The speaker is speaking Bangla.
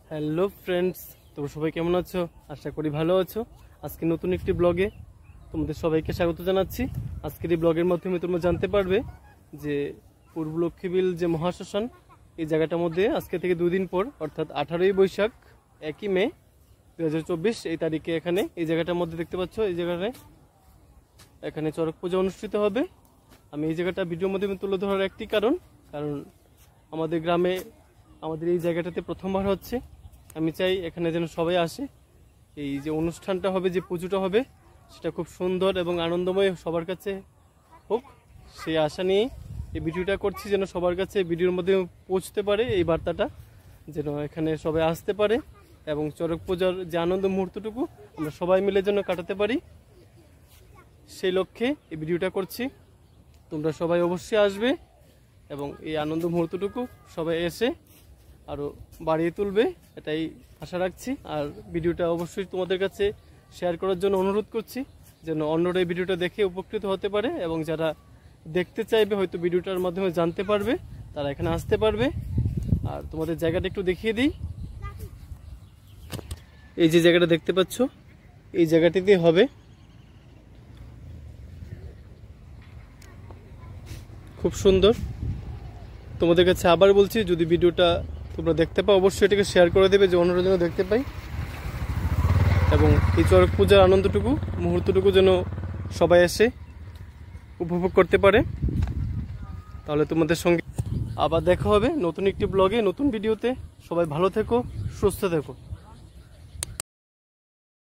হ্যালো ফ্রেন্ডস, তোমরা সবাই কেমন আছো? আশা করি ভালো আছো। আজকে নতুন একটি ব্লগে তোমাদের সবাইকে স্বাগত জানাচ্ছি। আজকের এই ব্লগের মাধ্যমে তোমরা জানতে পারবে যে পূর্ব লক্ষ্মীবিল যে মহাশ্মশান, এই জায়গাটার মধ্যে আজকে থেকে 2 দিন পর অর্থাৎ 18ই বৈশাখ 1ই মে 2024 এই তারিখে এখানে এই জায়গাটার মধ্যে দেখতে পাচ্ছ, এই জায়গাটায় এখানে চড়ক পূজা অনুষ্ঠিত হবে। আমি এই জায়গাটা ভিডিওর মাধ্যমে তুলে ধরার একটি কারণ আমাদের গ্রামে আমাদের এই জায়গাটাতে প্রথমবার হচ্ছে। আমি চাই এখানে যেন সবাই আসে, এই যে অনুষ্ঠানটা হবে, যে পুজোটা হবে, সেটা খুব সুন্দর এবং আনন্দময় সবার কাছে হোক, সেই আশা নিয়েই এই ভিডিওটা করছি, যেন সবার কাছে ভিডিওর মধ্যে পৌঁছতে পারে এই বার্তাটা, যেন এখানে সবাই আসতে পারে এবং চড়ক পূজার যে আনন্দ মুহূর্তটুকু আমরা সবাই মিলে যেন কাটাতে পারি, সেই লক্ষ্যে এই ভিডিওটা করছি। তোমরা সবাই অবশ্যই আসবে এবং এই আনন্দ মুহূর্তটুকু সবাই এসে আরও বাড়িয়ে তুলবে, এটাই আশা রাখছি। আর ভিডিওটা অবশ্যই তোমাদের কাছে শেয়ার করার জন্য অনুরোধ করছি, যেন অন্যরা এই ভিডিওটা দেখে উপকৃত হতে পারে এবং যারা দেখতে চাইবে, হয়তো ভিডিওটার মাধ্যমে জানতে পারবে, তারা এখানে আসতে পারবে। আর তোমাদের জায়গাটা একটু দেখিয়ে দিই। এই যে জায়গাটা দেখতে পাচ্ছ, এই জায়গাটিতে হবে, খুব সুন্দর। তোমাদের কাছে আবার বলছি, যদি ভিডিওটা তোমরা দেখতে পাও অবশ্যই এটাকে শেয়ার করে দেবে, যে অন্যরা যেন দেখতে পাই এবং এই চড়ক পূজার আনন্দটুকু মুহূর্তটুকু যেন সবাই এসে উপভোগ করতে পারে। তাহলে তোমাদের সঙ্গে আবার দেখা হবে নতুন একটি ব্লগে, নতুন ভিডিওতে। সবাই ভালো থেকো, সুস্থ থেকো।